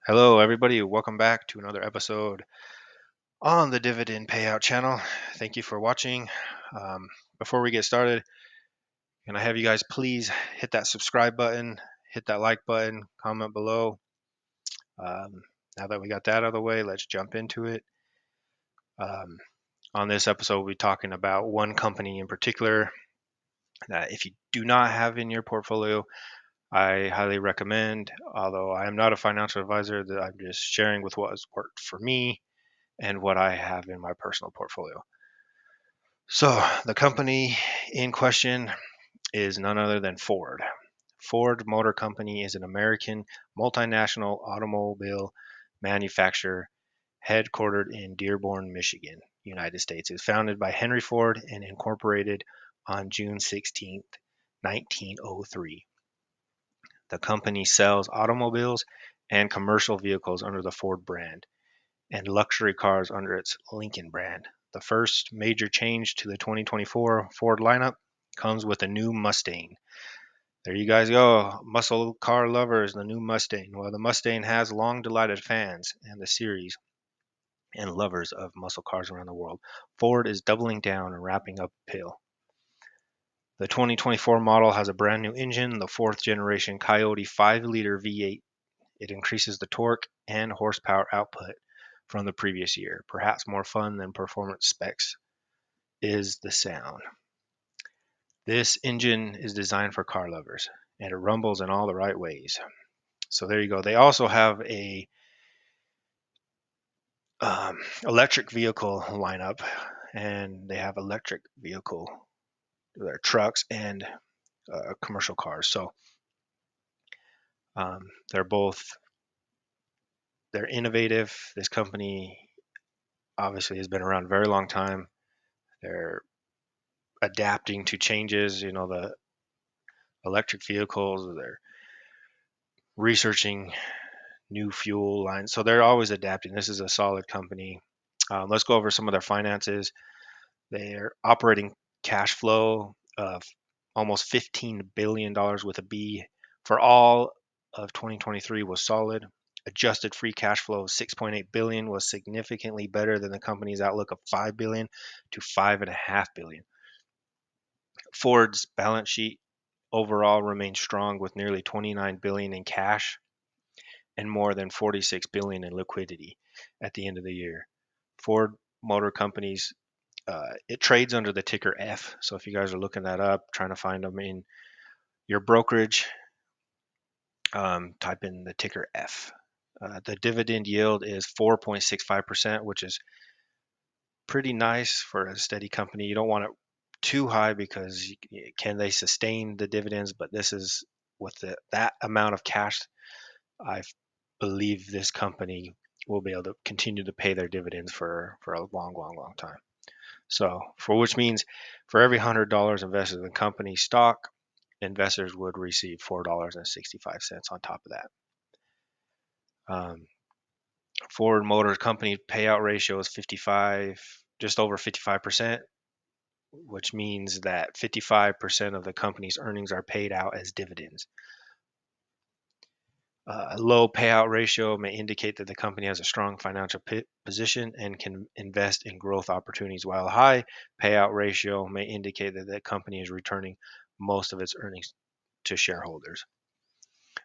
Hello, everybody. Welcome back to another episode on the Dividend Payout channel. Thank you for watching. Before we get started, can I have you guys please hit that subscribe button, hit that like button, comment below. Um, now that we got that out of the way, let's jump into it. Um, on this episode, we'll be talking about one company in particular that if you do not have in your portfolio, I highly recommend. Although I am not a financial advisor, that I'm just sharing with what has worked for me and what I have in my personal portfolio. So, the company in question is none other than Ford. Ford Motor Company is an American multinational automobile manufacturer headquartered in Dearborn, Michigan, United States. It was founded by Henry Ford and incorporated on June 16th, 1903. The company sells automobiles and commercial vehicles under the Ford brand and luxury cars under its Lincoln brand. The first major change to the 2024 Ford lineup comes with a new Mustang. There you guys go, muscle car lovers, the new Mustang. Well, the Mustang has long delighted fans and the series and lovers of muscle cars around the world. Ford is doubling down and wrapping up appeal. The 2024 model has a brand new engine, the fourth generation Coyote 5-liter V8. It increases the torque and horsepower output from the previous year. Perhaps more fun than performance specs is the sound. This engine is designed for car lovers and it rumbles in all the right ways. So there you go. They also have a electric vehicle lineup, and they have electric vehicle their trucks and commercial cars. So um, they're both they're innovative. This company obviously has been around a very long time. They're adapting to changes. The electric vehicles. They're researching new fuel lines. So they're always adapting. This is a solid company. Let's go over some of their finances. Their operating cash flow of almost $15 billion with a B for all of 2023 was solid. Adjusted free cash flow of 6.8 billion was significantly better than the company's outlook of 5 billion to 5.5 billion. Ford's balance sheet overall remains strong with nearly 29 billion in cash and more than 46 billion in liquidity at the end of the year. Ford Motor Company's it trades under the ticker F. So if you guys are looking that up, trying to find them in your brokerage, type in the ticker F. The dividend yield is 4.65%, which is pretty nice for a steady company. You don't want it too high because can they sustain the dividends? But this is with that amount of cash, I believe this company will be able to continue to pay their dividends for a long, long, long time. So, for which means for every $100 invested in the company stock, investors would receive $4.65 on top of that. Ford Motor Company payout ratio is 55, just over 55%, which means that 55% of the company's earnings are paid out as dividends. A low payout ratio may indicate that the company has a strong financial position and can invest in growth opportunities, while a high payout ratio may indicate that the company is returning most of its earnings to shareholders.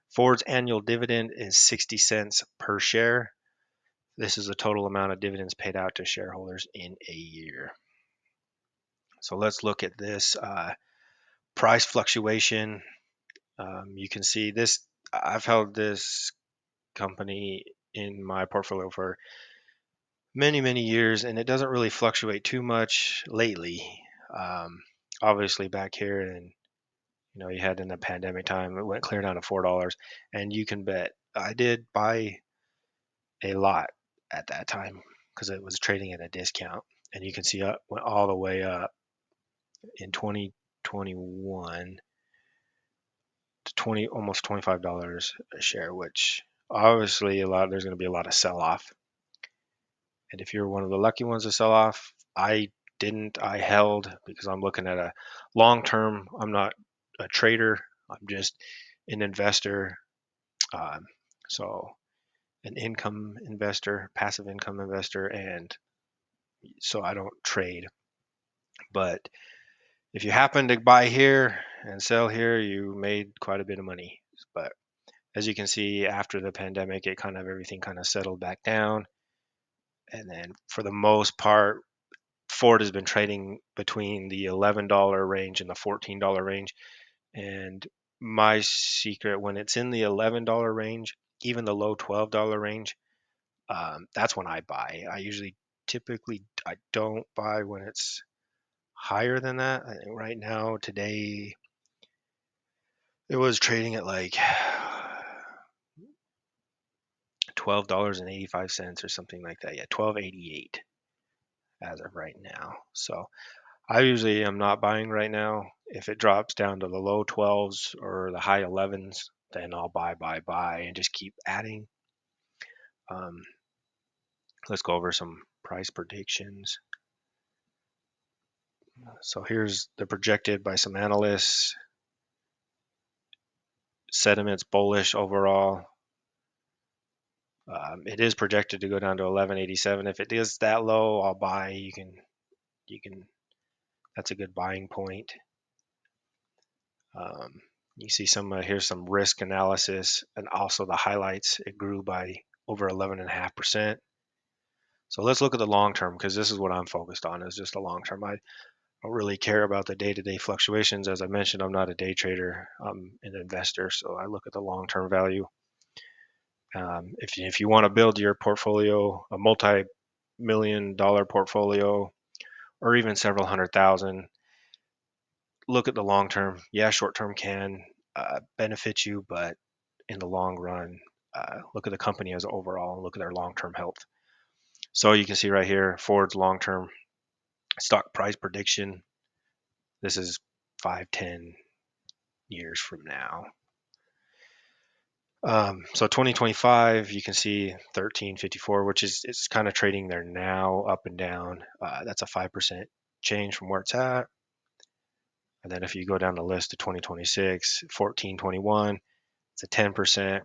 Ford's annual dividend is 60 cents per share. This is the total amount of dividends paid out to shareholders in a year. So let's look at this price fluctuation. You can see this. I've held this company in my portfolio for many, many years, and it doesn't really fluctuate too much lately. Um, Obviously, back here, and you had in the pandemic time, it went clear down to $4, and you can bet I did buy a lot at that time because it was trading at a discount, and you can see it went all the way up in 2021 to 20 almost $25 a share, which obviously there's going to be a lot of sell off. And if you're one of the lucky ones to sell off, I didn't. I held because I'm looking at a long term. I'm not a trader. I'm just an investor. Um, so an income investor, passive income investor, and so I don't trade. But if you happen to buy here and sell here, you made quite a bit of money. But as you can see, after the pandemic, everything kind of settled back down. And then for the most part, Ford has been trading between the $11 range and the $14 range. And my secret, when it's in the $11 range, even the low $12 range, that's when I buy. Typically, I don't buy when it's higher than that. I think right now, today, it was trading at like $12.85 or something like that. Yeah, 12.88 as of right now. So I usually am not buying right now. If it drops down to the low 12s or the high 11s, then I'll buy, and just keep adding. Um, let's go over some price predictions. So here's the projected by some analysts. Sentiment's bullish overall. It is projected to go down to 11.87. If it is that low, I'll buy. You can. That's a good buying point. Um, you see here's some risk analysis and also the highlights. It grew by over 11.5%. So let's look at the long term because this is what I'm focused on is just the long term. I don't really care about the day-to-day fluctuations. As I mentioned, I'm not a day trader. I'm an investor, so I look at the long-term value. If you want to build your portfolio, a multi-million-dollar portfolio, or even several hundred thousand, look at the long term. Yeah, short term can benefit you, but in the long run, look at the company as overall and look at their long term health. So you can see right here, Ford's long term stock price prediction. This is 5, 10 years from now. So 2025, you can see 1354, which is it's kind of trading there now, up and down. That's a 5% change from where it's at. And then if you go down the list to 2026, 1421, it's a 10%. And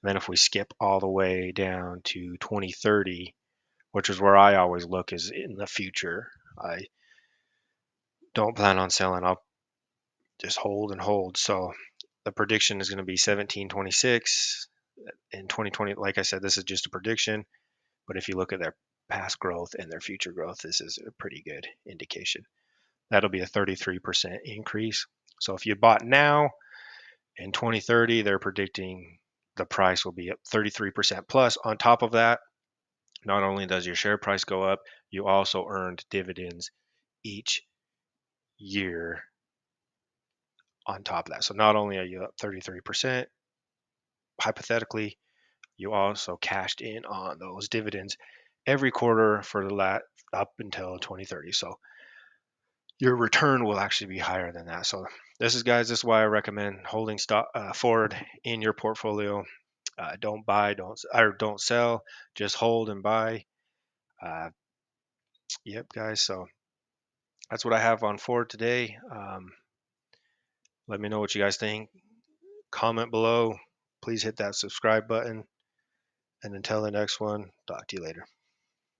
then if we skip all the way down to 2030, which is where I always look, is in the future. I don't plan on selling. I'll just hold and hold. So the prediction is going to be 1726 in 2020. Like I said, this is just a prediction, but if you look at their past growth and their future growth, this is a pretty good indication. That'll be a 33% increase. So if you bought now in 2030, they're predicting the price will be up 33% plus. On top of that, not only does your share price go up, you also earned dividends each year on top of that. So not only are you up 33%, hypothetically, you also cashed in on those dividends every quarter for up until 2030. So your return will actually be higher than that. So this is why I recommend holding stock Ford in your portfolio. Don't buy, don't sell, just hold and buy. Uh, yep, guys. So that's what I have on Ford today. Let me know what you guys think. Comment below. Please hit that subscribe button. And until the next one, talk to you later.